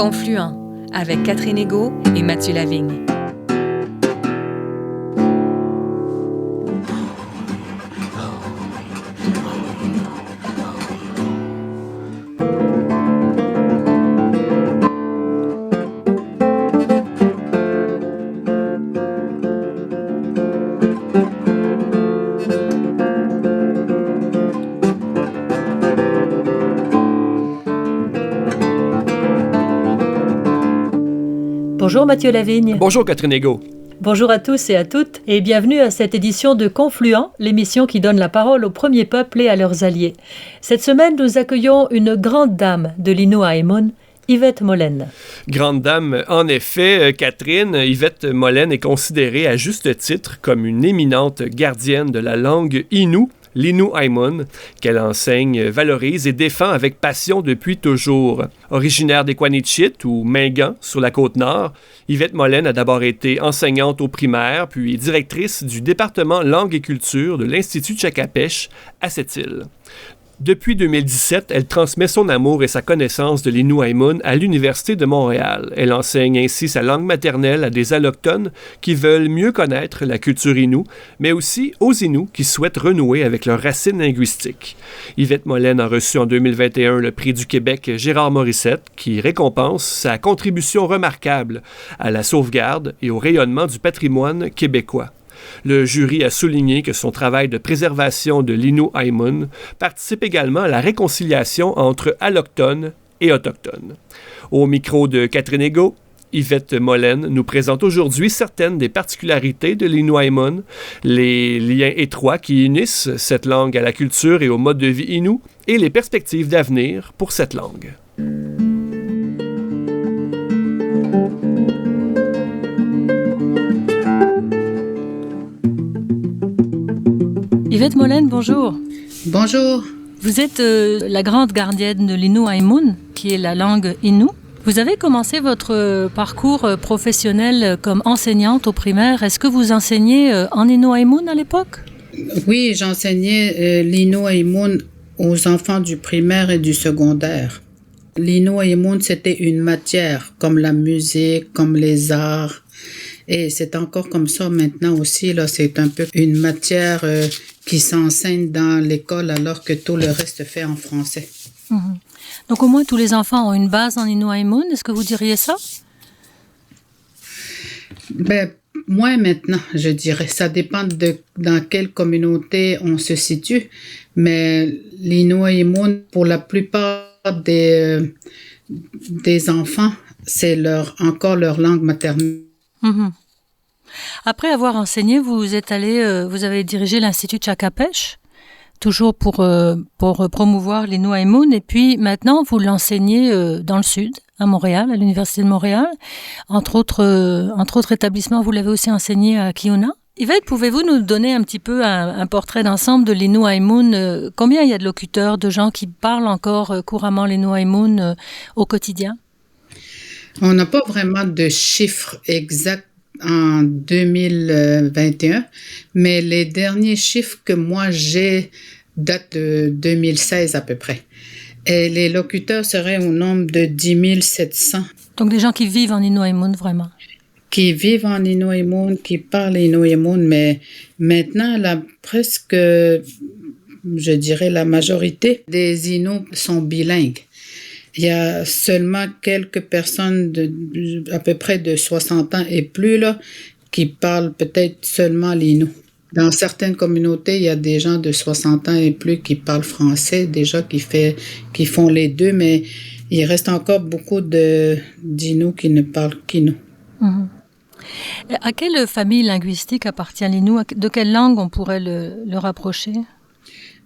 Confluent avec Catherine Égaud et Mathieu Lavigne. Bonjour Mathieu Lavigne. Bonjour Catherine Égaud. Bonjour à tous et à toutes et bienvenue à cette édition de Confluent, l'émission qui donne la parole aux premiers peuples et à leurs alliés. Cette semaine, nous accueillons une grande dame de l'Inuaimun, Yvette Mollen. Grande dame, en effet, Catherine, Yvette Mollen est considérée à juste titre comme une éminente gardienne de la langue Innu, l'Inuaimun, qu'elle enseigne, valorise et défend avec passion depuis toujours. Originaire des Quanichit ou Mingan, sur la côte nord, Yvette Mollen a d'abord été enseignante au primaire, puis directrice du département langue et culture de l'Institut Tchakapèche à cette île. Depuis 2017, elle transmet son amour et sa connaissance de l'Inuaimun à l'Université de Montréal. Elle enseigne ainsi sa langue maternelle à des allochtones qui veulent mieux connaître la culture Innu, mais aussi aux Inuits qui souhaitent renouer avec leurs racines linguistiques. Yvette Mollen a reçu en 2021 le prix du Québec Gérard Morissette, qui récompense sa contribution remarquable à la sauvegarde et au rayonnement du patrimoine québécois. Le jury a souligné que son travail de préservation de l'Inuaimun participe également à la réconciliation entre allochtones et autochtones. Au micro de Catherine Égaud, Yvette Mollen nous présente aujourd'hui certaines des particularités de l'Inuaimun, les liens étroits qui unissent cette langue à la culture et au mode de vie Innu et les perspectives d'avenir pour cette langue. Yvette Mollen, bonjour. Bonjour. Vous êtes la grande gardienne de l'Inuaimun, qui est la langue Innu. Vous avez commencé votre parcours professionnel comme enseignante au primaire. Est-ce que vous enseignez en Inuaimun à l'époque? Oui, j'enseignais l'Inuaimun aux enfants du primaire et du secondaire. L'Inuaimun, c'était une matière comme la musique, comme les arts. Et c'est encore comme ça maintenant aussi. Là, c'est un peu une matière qui s'enseigne dans l'école alors que tout le reste se fait en français. Mm-hmm. Donc au moins tous les enfants ont une base en Inuaimun. Est-ce que vous diriez ça? Ben, moins maintenant, je dirais. Ça dépend de dans quelle communauté on se situe. Mais l'Inuaimun, pour la plupart des enfants, c'est encore leur langue maternelle. Mm-hmm. Après avoir enseigné, vous êtes allé, vous avez dirigé l'Institut Tchakapèche, toujours pour promouvoir l'Inuaimun, et puis maintenant vous l'enseignez dans le sud, à Montréal, à l'Université de Montréal. Entre autres établissements, vous l'avez aussi enseigné à Kiuna. Yvette, pouvez-vous nous donner un petit peu un portrait d'ensemble de l'Inuaimun? Combien il y a de locuteurs, de gens qui parlent encore couramment l'Inuaimun au quotidien? On n'a pas vraiment de chiffres exacts en 2021, mais les derniers chiffres que moi j'ai datent de 2016 à peu près. Et les locuteurs seraient au nombre de 10 700. Donc des gens qui vivent en Inuaimun vraiment? Qui vivent en Inuaimun, qui parlent Inuaimun, mais maintenant, presque, je dirais la majorité des Inuits sont bilingues. Il y a seulement quelques personnes à peu près de 60 ans et plus là, qui parlent peut-être seulement l'Innu. Dans certaines communautés, il y a des gens de 60 ans et plus qui parlent français, déjà qui font les deux, mais il reste encore beaucoup d'Innu qui ne parlent qu'Innu. Mmh. À quelle famille linguistique appartient l'Innu? De quelle langue on pourrait le rapprocher?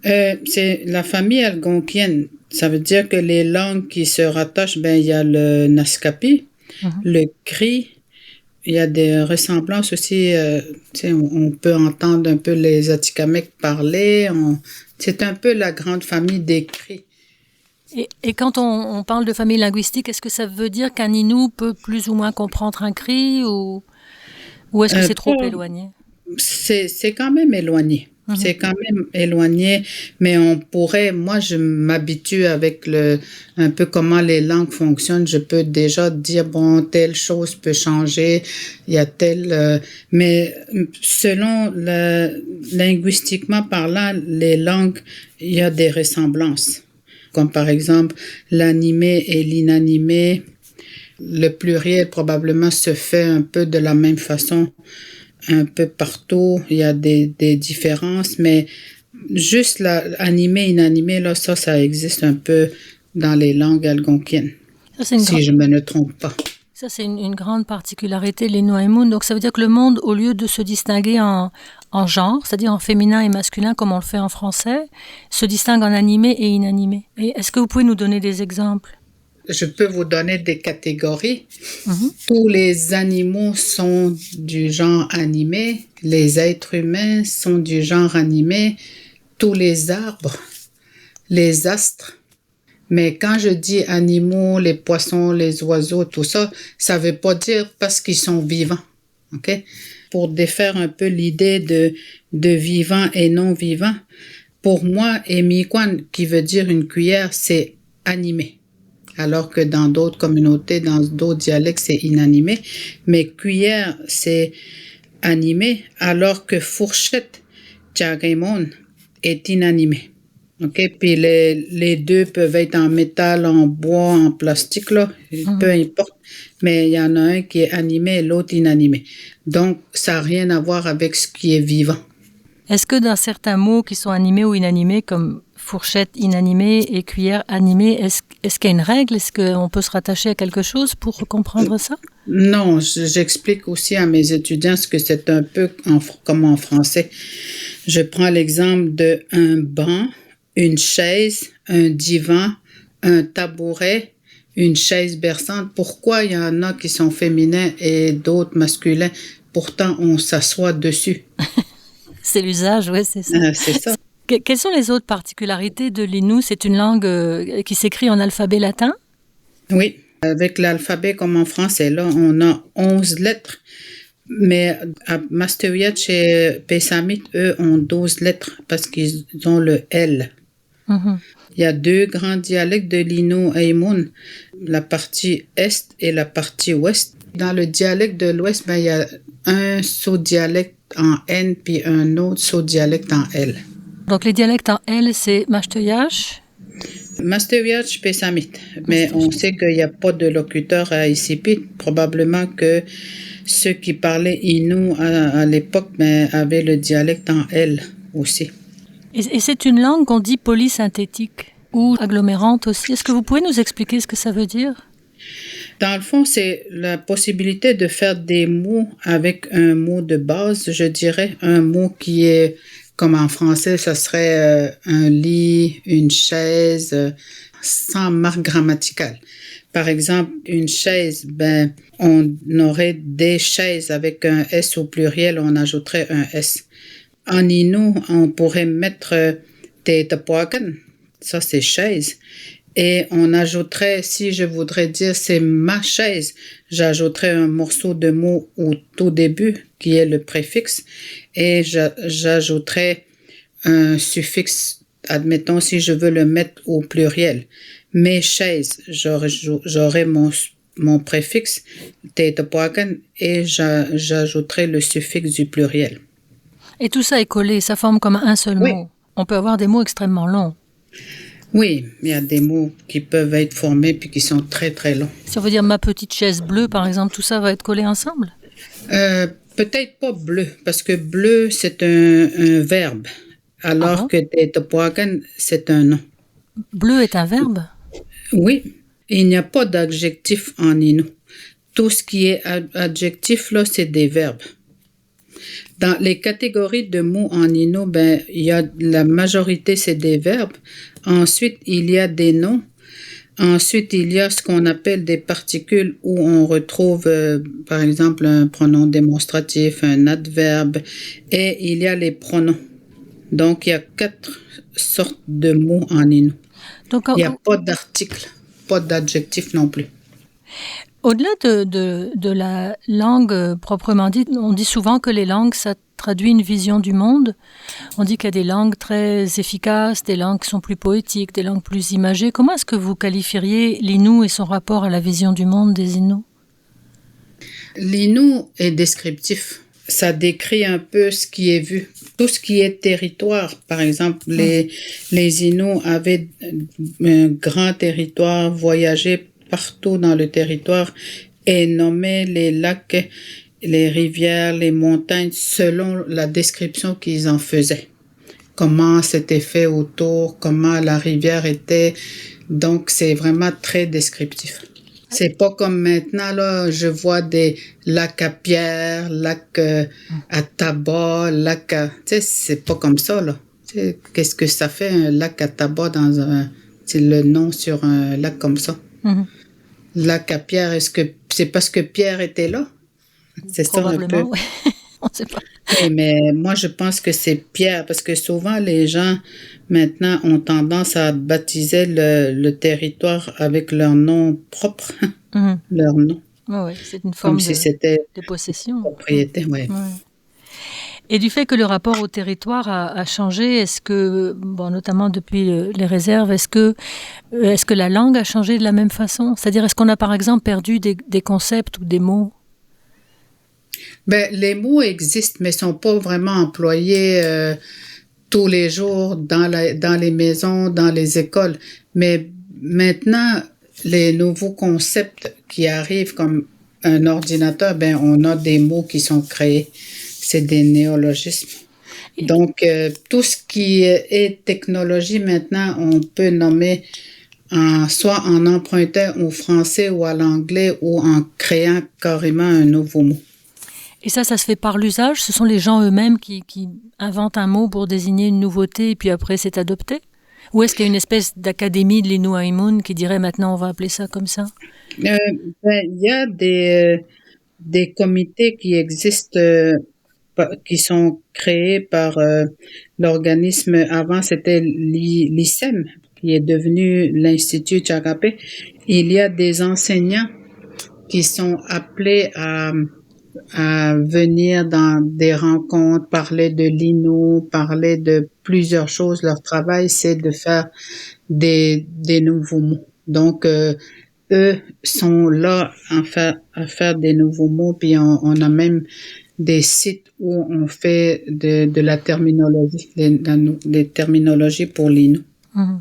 C'est la famille algonquienne. Ça veut dire que les langues qui se rattachent, il y a le Naskapi, le Cri. Il y a des ressemblances aussi. On peut entendre un peu les Atikamekw parler. C'est un peu la grande famille des Cris. Et quand on parle de famille linguistique, est-ce que ça veut dire qu'un Innu peut plus ou moins comprendre un Cri ou est-ce que c'est trop éloigné? C'est quand même éloigné. C'est quand même éloigné, mais moi je m'habitue avec un peu comment les langues fonctionnent. Je peux déjà dire, bon, telle chose peut changer, il y a mais selon linguistiquement parlant, les langues, il y a des ressemblances. Comme par exemple, l'animé et l'inanimé. Le pluriel probablement se fait un peu de la même façon. Un peu partout, il y a des différences, mais juste animé, inanimé, là, ça existe un peu dans les langues algonquiennes, si je ne me trompe pas. Ça, c'est une grande particularité de l'Inuaimun. Donc, ça veut dire que le monde, au lieu de se distinguer en genre, c'est-à-dire en féminin et masculin, comme on le fait en français, se distingue en animé et inanimé. Et est-ce que vous pouvez nous donner des exemples? Je peux vous donner des catégories. Tous les animaux sont du genre animé, les êtres humains sont du genre animé, tous les arbres, les astres. Mais quand je dis animaux, les poissons, les oiseaux, tout ça, ça veut pas dire parce qu'ils sont vivants. OK? Pour défaire un peu l'idée de vivant et non vivant, pour moi, Emikwan, qui veut dire une cuillère, c'est animé. Alors que dans d'autres communautés, dans d'autres dialectes, c'est inanimé. Mais cuillère, c'est animé, alors que fourchette, tchagaimon, est inanimé. OK? Puis les deux peuvent être en métal, en bois, en plastique, là, peu importe. Mais il y en a un qui est animé et l'autre inanimé. Donc, ça n'a rien à voir avec ce qui est vivant. Est-ce que dans certains mots qui sont animés ou inanimés, comme fourchette inanimée et cuillère animée, est-ce qu'il y a une règle? Est-ce qu'on peut se rattacher à quelque chose pour comprendre ça? Non, j'explique aussi à mes étudiants ce que c'est un peu comme en français. Je prends l'exemple d'un banc, une chaise, un divan, un tabouret, une chaise berçante. Pourquoi il y en a qui sont féminins et d'autres masculins? Pourtant, on s'assoit dessus. C'est l'usage, oui, c'est ça. C'est ça. Quelles sont les autres particularités de l'Innu? C'est une langue qui s'écrit en alphabet latin? Oui, avec l'alphabet comme en français, là, on a 11 lettres. Mais à Mastowiach et Pessamit, eux, ont 12 lettres parce qu'ils ont le L. Il y a deux grands dialectes de l'Innu-Aimun, la partie est et la partie ouest. Dans le dialecte de l'ouest, il y a un sous-dialecte en N puis un autre sous-dialecte en L. Donc les dialectes en L, c'est Mastowiach? Mastowiach, Pessamit. Mais on sait qu'il n'y a pas de locuteur à Isipit. Probablement que ceux qui parlaient Innu à l'époque avaient le dialecte en L aussi. Et c'est une langue qu'on dit polysynthétique ou agglomérante aussi. Est-ce que vous pouvez nous expliquer ce que ça veut dire? Dans le fond, c'est la possibilité de faire des mots avec un mot de base, je dirais. Un mot qui est, comme en français, ça serait un lit, une chaise, sans marque grammaticale. Par exemple, une chaise, on aurait des chaises avec un S au pluriel, on ajouterait un S. En Innu, on pourrait mettre Teetapuakan, ça c'est chaise. Et on ajouterait, si je voudrais dire c'est ma chaise, j'ajouterais un morceau de mot au tout début, qui est le préfixe, et j'ajouterais un suffixe, admettons si je veux le mettre au pluriel. Mes chaises, j'aurais mon préfixe, Teetapuakan, et j'ajouterais le suffixe du pluriel. Et tout ça est collé, ça forme comme un seul mot. On peut avoir des mots extrêmement longs. Oui, il y a des mots qui peuvent être formés puis qui sont très, très longs. Si on veut dire ma petite chaise bleue, par exemple, tout ça va être collé ensemble? Peut-être pas bleu, parce que bleu, c'est un verbe, alors que Teetapuakan, c'est un nom. Bleu est un verbe? Oui, il n'y a pas d'adjectif en Innu. Tout ce qui est adjectif, là, c'est des verbes. Dans les catégories de mots en Innu, il y a la majorité, c'est des verbes. Ensuite, il y a des noms. Ensuite, il y a ce qu'on appelle des particules où on retrouve, par exemple, un pronom démonstratif, un adverbe, et il y a les pronoms. Donc, il y a 4 sortes de mots en Innu. Donc, il n'y a pas d'article, pas d'adjectif non plus. Au-delà de la langue proprement dite, on dit souvent que les langues, ça traduit une vision du monde. On dit qu'il y a des langues très efficaces, des langues qui sont plus poétiques, des langues plus imagées. Comment est-ce que vous qualifieriez l'Innu et son rapport à la vision du monde des Inuits? L'Innu est descriptif. Ça décrit un peu ce qui est vu. Tout ce qui est territoire, par exemple, les Inuits avaient un grand territoire, voyageaient partout dans le territoire et nommaient les lacs, les rivières, les montagnes selon la description qu'ils en faisaient. Comment c'était fait autour, comment la rivière était. Donc, c'est vraiment très descriptif. C'est pas comme maintenant, là, je vois des lacs à pierre, lacs à tabac, lacs à... Tu sais, c'est pas comme ça, là. Tu sais, qu'est-ce que ça fait, un lac à tabac dans un... C'est le nom sur un lac comme ça. Mm-hmm. Lac à pierre, est-ce que c'est parce que Pierre était là? C'est ça un peu? Oui. On sait pas. Oui, mais moi, je pense que c'est Pierre, parce que souvent, les gens, maintenant, ont tendance à baptiser le territoire avec leur nom propre, leur nom. Oui, c'est une forme comme si c'était de possession. Propriété, oui. Ouais. Et du fait que le rapport au territoire a changé, est-ce que, bon, notamment depuis les réserves, est-ce que la langue a changé de la même façon? C'est-à-dire, est-ce qu'on a par exemple perdu des concepts ou des mots? Ben, les mots existent, mais sont pas vraiment employés tous les jours dans les maisons, dans les écoles. Mais maintenant, les nouveaux concepts qui arrivent comme un ordinateur, ben, on a des mots qui sont créés. C'est des néologismes. Donc, tout ce qui est technologie maintenant, on peut nommer soit en empruntant au français ou à l'anglais ou en créant carrément un nouveau mot. Et ça se fait par l'usage? Ce sont les gens eux-mêmes qui inventent un mot pour désigner une nouveauté et puis après c'est adopté? Ou est-ce qu'il y a une espèce d'académie de l'Innu Aimun qui dirait maintenant on va appeler ça comme ça? Il y a des comités qui existent, qui sont créés par l'organisme, avant c'était l'ICEM, qui est devenu l'Institut Tshakapé. Il y a des enseignants qui sont appelés à venir dans des rencontres, parler de l'Innu, parler de plusieurs choses. Leur travail, c'est de faire des nouveaux mots. Donc, eux sont là à faire des nouveaux mots, puis on a même des sites où on fait de la terminologie, des terminologies pour l'Innu. Mmh.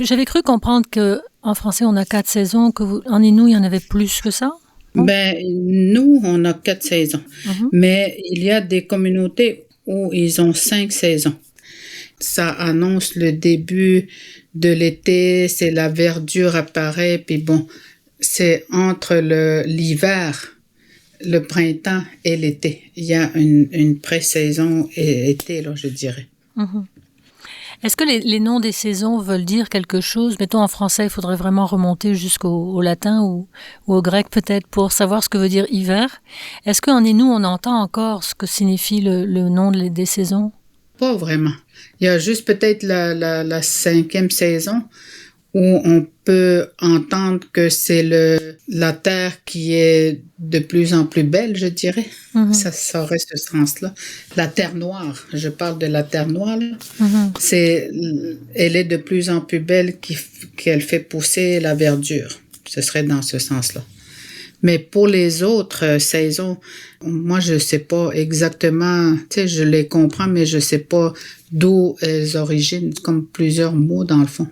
J'avais cru comprendre qu'en français, on a 4 saisons, qu'en Innu, il y en avait plus que ça? Ben, nous, on a 4 saisons. Mais il y a des communautés où ils ont 5 saisons. Ça annonce le début de l'été, c'est la verdure apparaît, puis bon, c'est entre l'hiver, le printemps et l'été. Il y a une pré-saison et été, là, je dirais. Est-ce que les noms des saisons veulent dire quelque chose? Mettons en français, il faudrait vraiment remonter jusqu'au latin ou au grec peut-être pour savoir ce que veut dire hiver. Est-ce qu'en Innu, on entend encore ce que signifie le nom des saisons? Pas vraiment. Il y a juste peut-être la 5e saison où on peut entendre que c'est la terre qui est de plus en plus belle, je dirais. Ça aurait ce sens-là. La terre noire, je parle de la terre noire, là. Elle est de plus en plus belle qu'elle fait pousser la verdure. Ce serait dans ce sens-là. Mais pour les autres saisons, moi, je sais pas exactement, tu sais, je les comprends, mais je sais pas d'où elles originent, comme plusieurs mots dans le fond.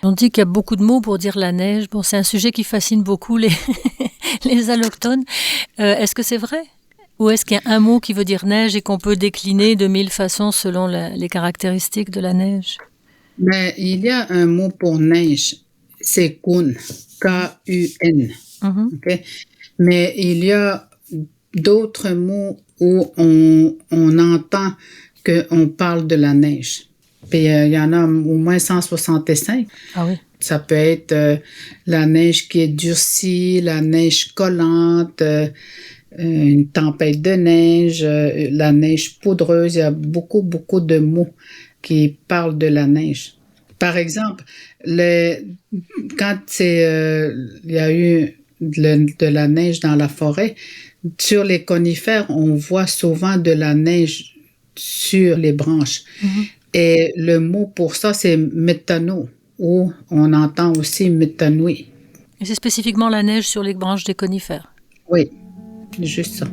On dit qu'il y a beaucoup de mots pour dire la neige. Bon, c'est un sujet qui fascine beaucoup les allochtones. Est-ce que c'est vrai? Ou est-ce qu'il y a un mot qui veut dire neige et qu'on peut décliner de 1000 façons selon les caractéristiques de la neige? Mais il y a un mot pour neige, c'est kun, K-U-N. Okay? Mais il y a d'autres mots où on entend qu'on parle de la neige. Puis il y en a au moins 165. Ah oui. Ça peut être la neige qui est durcie, la neige collante, une tempête de neige, la neige poudreuse. Il y a beaucoup, beaucoup de mots qui parlent de la neige. Par exemple, quand il y a eu de la neige dans la forêt, sur les conifères, on voit souvent de la neige sur les branches. Et le mot pour ça, c'est méthano, ou on entend aussi méthanoï. Et c'est spécifiquement la neige sur les branches des conifères. Oui, juste ça.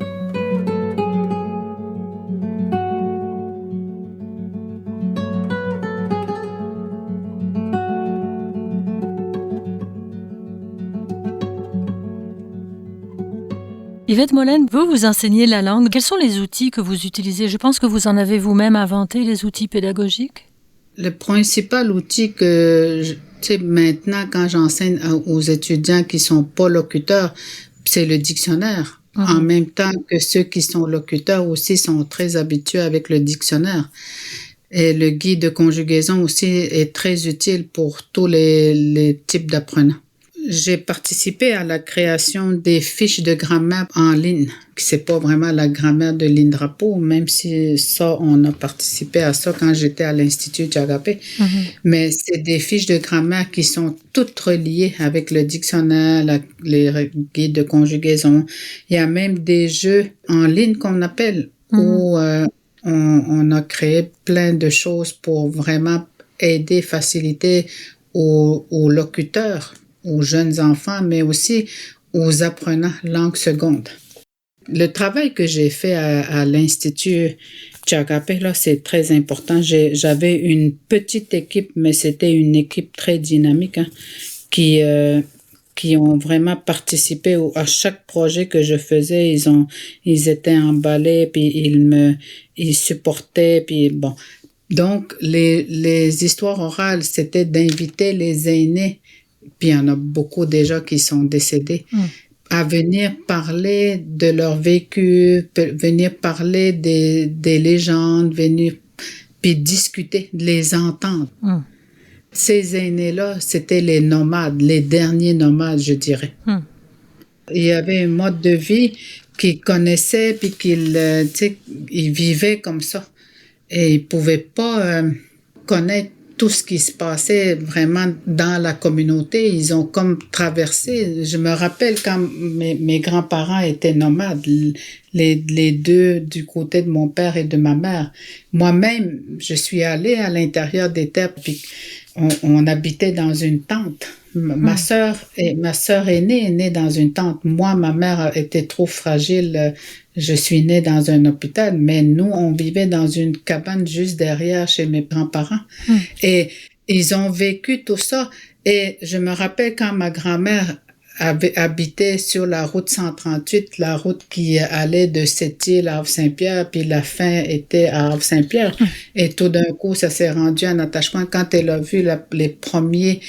Yvette Molène, vous enseignez la langue. Quels sont les outils que vous utilisez? Je pense que vous en avez vous-même inventé, les outils pédagogiques. Le principal outil que, tu sais, maintenant, quand j'enseigne aux étudiants qui sont pas locuteurs, c'est le dictionnaire. En même temps que ceux qui sont locuteurs aussi sont très habitués avec le dictionnaire. Et le guide de conjugaison aussi est très utile pour tous les types d'apprenants. J'ai participé à la création des fiches de grammaire en ligne. C'est pas vraiment la grammaire de l'Indrapo, même si ça, on a participé à ça quand j'étais à l'Institut Tchagapé. Mais c'est des fiches de grammaire qui sont toutes reliées avec le dictionnaire, les guides de conjugaison. Il y a même des jeux en ligne qu'on appelle où on a créé plein de choses pour vraiment aider, faciliter aux locuteurs, aux jeunes enfants, mais aussi aux apprenants langue seconde. Le travail que j'ai fait à l'Institut Tchagapé, là, c'est très important. J'avais une petite équipe, mais c'était une équipe très dynamique, hein, qui ont vraiment participé à chaque projet que je faisais. Ils étaient emballés, puis ils supportaient, puis bon. Donc, les histoires orales, c'était d'inviter les aînés, puis il y en a beaucoup déjà qui sont décédés, à venir parler de leur vécu, venir parler des légendes, venir puis discuter, les entendre. Ces aînés-là, c'était les nomades, les derniers nomades, je dirais. Il y avait un mode de vie qu'ils connaissaient, puis ils vivaient comme ça. Et ils pouvaient pas connaître tout ce qui se passait vraiment dans la communauté. Ils ont comme traversé. Je me rappelle quand mes grands-parents étaient nomades, les deux du côté de mon père et de ma mère. Moi-même, je suis allée à l'intérieur des terres, puis on habitait dans une tente. Ma sœur aînée est née dans une tente. Moi, ma mère était trop fragile. Je suis née dans un hôpital, mais nous, on vivait dans une cabane juste derrière chez mes grands-parents. Et ils ont vécu tout ça. Et je me rappelle quand ma grand-mère habitait sur la route 138, la route qui allait de Sept-Îles à Havre-Saint-Pierre, puis la fin était à Havre-Saint-Pierre. Et tout d'un coup, ça s'est rendu en attachement quand elle a vu les premiers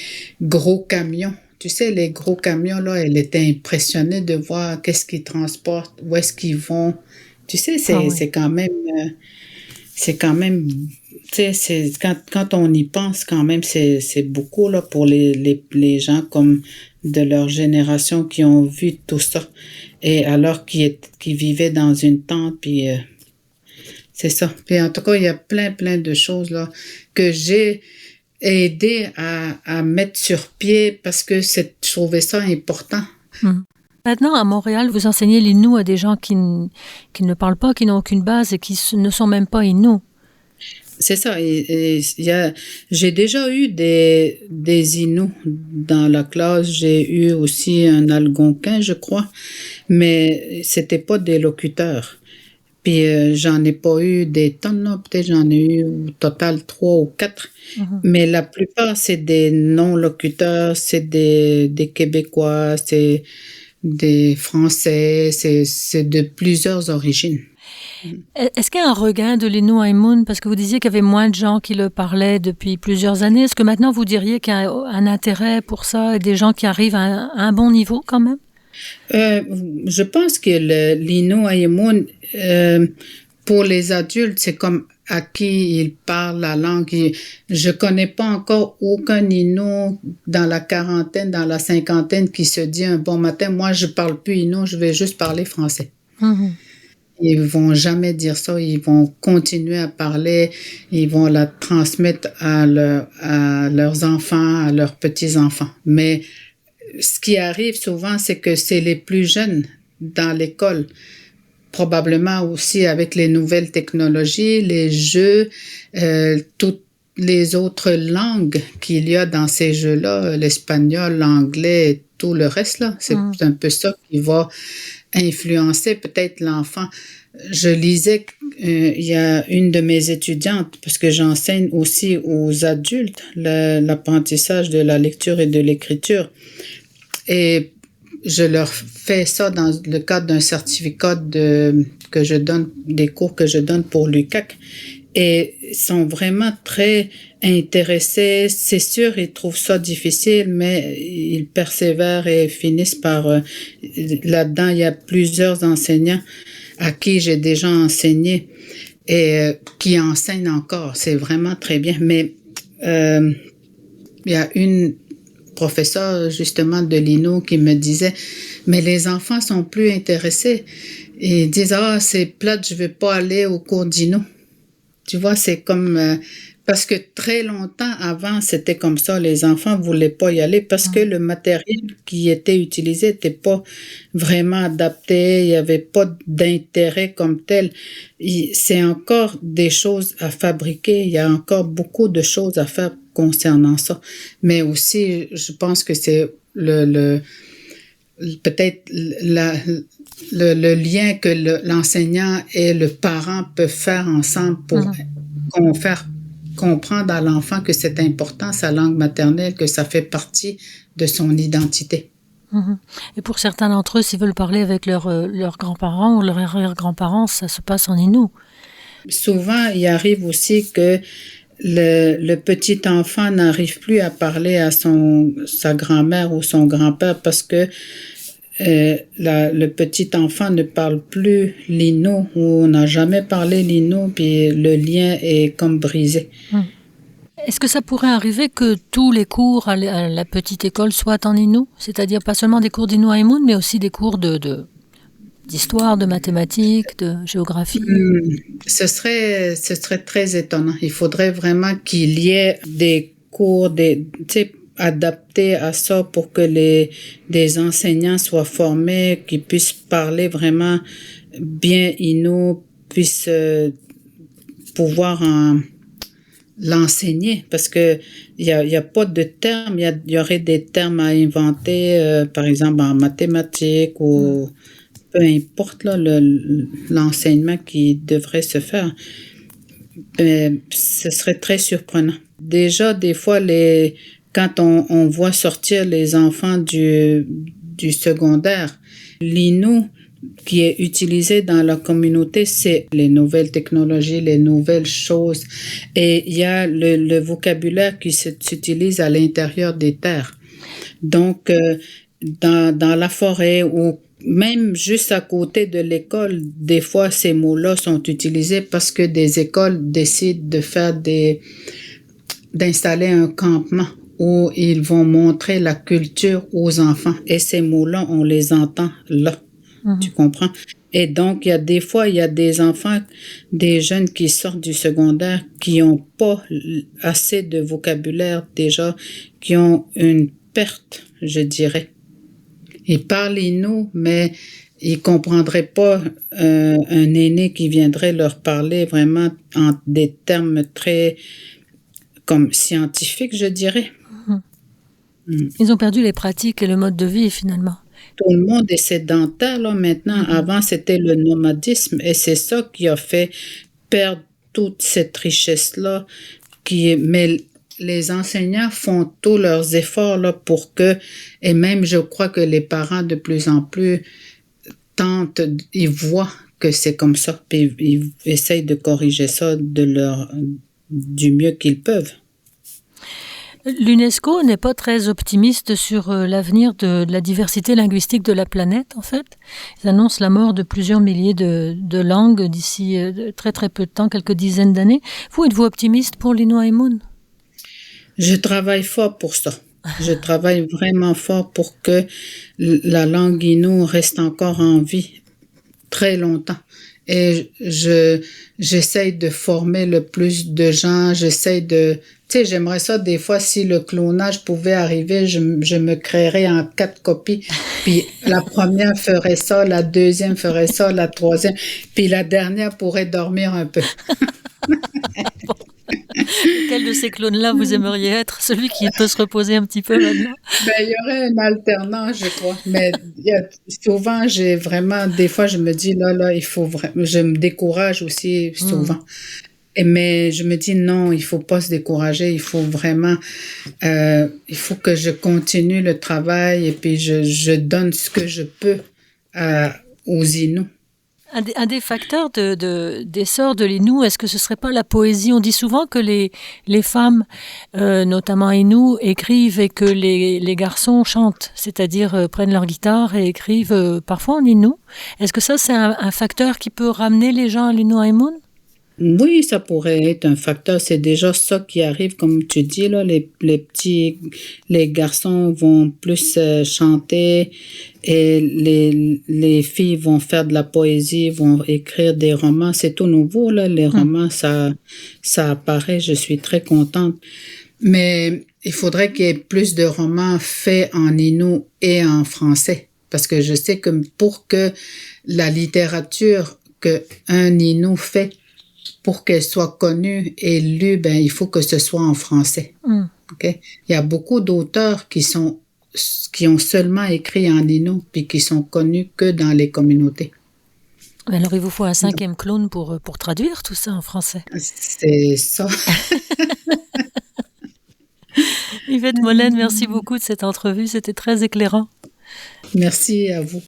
gros camions. Tu sais, les gros camions, là, elle était impressionnée de voir qu'est-ce qu'ils transportent, où est-ce qu'ils vont. Tu sais, c'est quand même, tu sais, quand on y pense, quand même, c'est beaucoup, là, pour les gens comme de leur génération qui ont vu tout ça. Et alors qui vivaient dans une tente, puis c'est ça. Puis en tout cas, il y a plein de choses, là, que j'ai aider à mettre sur pied parce que je trouvais ça important. Maintenant, à Montréal, vous enseignez l'innu à des gens qui ne parlent pas, qui n'ont aucune base et qui ne sont même pas innus. C'est ça. J'ai déjà eu des Inuits dans la classe. J'ai eu aussi un Algonquin, je crois, mais c'était pas des locuteurs. Puis j'en ai pas eu des tonnes, là. Peut-être j'en ai eu au total 3 ou 4. Mais la plupart, c'est des non-locuteurs, c'est des Québécois, c'est des Français, c'est de plusieurs origines. Est-ce qu'il y a un regain de l'innu Aimun? Parce que vous disiez qu'il y avait moins de gens qui le parlaient depuis plusieurs années. Est-ce que maintenant vous diriez qu'il y a un intérêt pour ça et des gens qui arrivent à un bon niveau quand même? Je pense que l'innu Aimun, pour les adultes, c'est comme à qui ils parlent la langue. Je connais pas encore aucun Innu dans la quarantaine, dans la cinquantaine qui se dit un bon matin, moi je parle plus Innu, je vais juste parler français. ils vont jamais dire ça. Ils vont continuer à parler. Ils vont la transmettre à leurs enfants, à leurs petits-enfants. Mais ce qui arrive souvent, c'est que c'est les plus jeunes dans l'école, probablement aussi avec les nouvelles technologies, les jeux, toutes les autres langues qu'il y a dans ces jeux-là, l'espagnol, l'anglais et tout le reste, là. C'est un peu ça qui va influencer peut-être l'enfant. Je lisais il y a une de mes étudiantes, parce que j'enseigne aussi aux adultes l'apprentissage de la lecture et de l'écriture. Et je leur fais ça dans le cadre d'un certificat que je donne, des cours que je donne pour l'UQAC. Et ils sont vraiment très intéressés. C'est sûr, ils trouvent ça difficile, mais ils persévèrent et finissent par... là-dedans, il y a plusieurs enseignants à qui j'ai déjà enseigné et qui enseignent encore. C'est vraiment très bien. Mais il y a une professeure, justement, de l'INO qui me disait, mais les enfants sont plus intéressés. Ils disent, c'est plate, je vais pas aller au cours d'INO. Tu vois, c'est comme... parce que très longtemps avant, c'était comme ça. Les enfants voulaient pas y aller parce que le matériel qui était utilisé n'était pas vraiment adapté. Il y avait pas d'intérêt comme tel. C'est encore des choses à fabriquer. Il y a encore beaucoup de choses à faire concernant ça. Mais aussi, je pense que c'est peut-être le lien que l'enseignant et le parent peuvent faire ensemble pour faire comprendre à l'enfant que c'est important, sa langue maternelle, que ça fait partie de son identité. Et pour certains d'entre eux, s'ils veulent parler avec leurs grands-parents ou leurs arrière-grands-parents, ça se passe en inou. Souvent, il arrive aussi que le petit enfant n'arrive plus à parler à sa grand-mère ou son grand-père parce que le petit enfant ne parle plus l'innu ou on n'a jamais parlé l'innu puis le lien est comme brisé. Est-ce que ça pourrait arriver que tous les cours à la petite école soient en innu? C'est-à-dire pas seulement des cours d'Innu Aimun, mais aussi des cours d'histoire, de mathématiques, de géographie? Ce serait très étonnant. Il faudrait vraiment qu'il y ait des cours, adaptés à ça pour que des enseignants soient formés, qu'ils puissent parler vraiment bien Innu, puissent pouvoir l'enseigner parce que il y a pas de termes, il y aurait des termes à inventer, par exemple en mathématiques ou peu importe là, l'enseignement qui devrait se faire. Ce serait très surprenant. Déjà, des fois, quand on voit sortir les enfants du secondaire, l'innu qui est utilisé dans la communauté, c'est les nouvelles technologies, les nouvelles choses. Et il y a le vocabulaire qui s'utilise à l'intérieur des terres. Donc, dans la forêt ou même juste à côté de l'école, des fois, ces mots-là sont utilisés parce que des écoles décident d'installer un campement où ils vont montrer la culture aux enfants. Et ces mots-là, on les entend là. Tu comprends? Et donc, il y a des enfants, des jeunes qui sortent du secondaire qui n'ont pas assez de vocabulaire déjà, qui ont une perte, je dirais. Ils parlent Innu, mais ils comprendraient pas un aîné qui viendrait leur parler vraiment en des termes très comme scientifiques, je dirais. Ils ont perdu les pratiques et le mode de vie, finalement. Tout le monde est sédentaire, là, maintenant. Avant, c'était le nomadisme et c'est ça qui a fait perdre toute cette richesse-là. Mais les enseignants font tous leurs efforts, là, pour et même je crois que les parents de plus en plus ils voient que c'est comme ça, puis ils essayent de corriger ça du mieux qu'ils peuvent. L'UNESCO n'est pas très optimiste sur l'avenir de la diversité linguistique de la planète, en fait. Ils annoncent la mort de plusieurs milliers de langues d'ici très très peu de temps, quelques dizaines d'années. Vous, êtes-vous optimiste pour l'Innu Aimun? Je travaille fort pour ça. Je travaille vraiment fort pour que la langue Innu reste encore en vie très longtemps. et j'essaye de former le plus de gens, tu sais, j'aimerais ça des fois si le clonage pouvait arriver, je me créerais en 4 copies, puis la première ferait ça, la deuxième ferait ça, la troisième, puis la dernière pourrait dormir un peu. Quel de ces clones-là vous aimeriez être? Celui qui peut se reposer un petit peu maintenant? Ben, il y aurait un alternant, je crois. Mais souvent, des fois, je me dis, là, il faut vraiment, je me décourage aussi souvent. Mais je me dis, non, il faut pas se décourager. Il faut vraiment, il faut que je continue le travail et puis je donne ce que je peux aux Inuits. Un des facteurs d'essor de l'Innu, est-ce que ce serait pas la poésie? On dit souvent que les femmes, notamment Innu, écrivent et que les garçons chantent, c'est-à-dire prennent leur guitare et écrivent parfois en Innu. Est-ce que ça, c'est un facteur qui peut ramener les gens à l'Innu Aimun? Oui, ça pourrait être un facteur. C'est déjà ça qui arrive, comme tu dis, là, les garçons vont plus chanter et les filles vont faire de la poésie, vont écrire des romans. C'est tout nouveau, là, les romans, ça apparaît. Je suis très contente. Mais il faudrait qu'il y ait plus de romans faits en Innu et en français. Parce que je sais que pour que la littérature qu'un Innu fait, pour qu'elle soit connue et lue, ben, il faut que ce soit en français. Okay? Il y a beaucoup d'auteurs qui ont seulement écrit en Innu puis qui sont connus que dans les communautés. Alors, il vous faut un 5e clone pour traduire tout ça en français. C'est ça. Yvette Mollen, merci beaucoup de cette entrevue. C'était très éclairant. Merci à vous.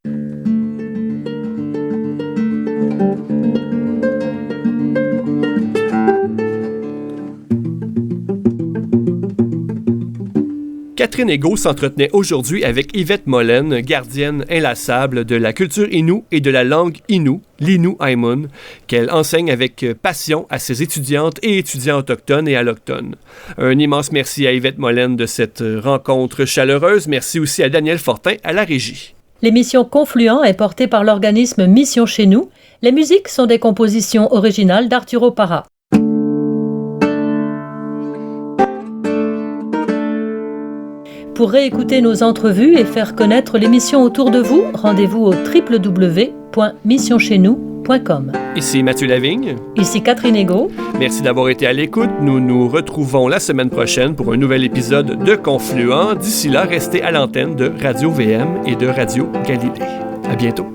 Catherine Egault s'entretenait aujourd'hui avec Yvette Mollen, gardienne inlassable de la culture Innu et de la langue Innu, l'Innu Aimun, qu'elle enseigne avec passion à ses étudiantes et étudiants autochtones et allochtones. Un immense merci à Yvette Mollen de cette rencontre chaleureuse. Merci aussi à Daniel Fortin à la régie. L'émission Confluent est portée par l'organisme Mission Chez Nous. Les musiques sont des compositions originales d'Arturo Parra. Pour réécouter nos entrevues et faire connaître l'émission autour de vous, rendez-vous au www.missioncheznous.com. Ici Mathieu Lavigne. Ici Catherine Egault. Merci d'avoir été à l'écoute. Nous nous retrouvons la semaine prochaine pour un nouvel épisode de Confluent. D'ici là, restez à l'antenne de Radio VM et de Radio Galilée. À bientôt.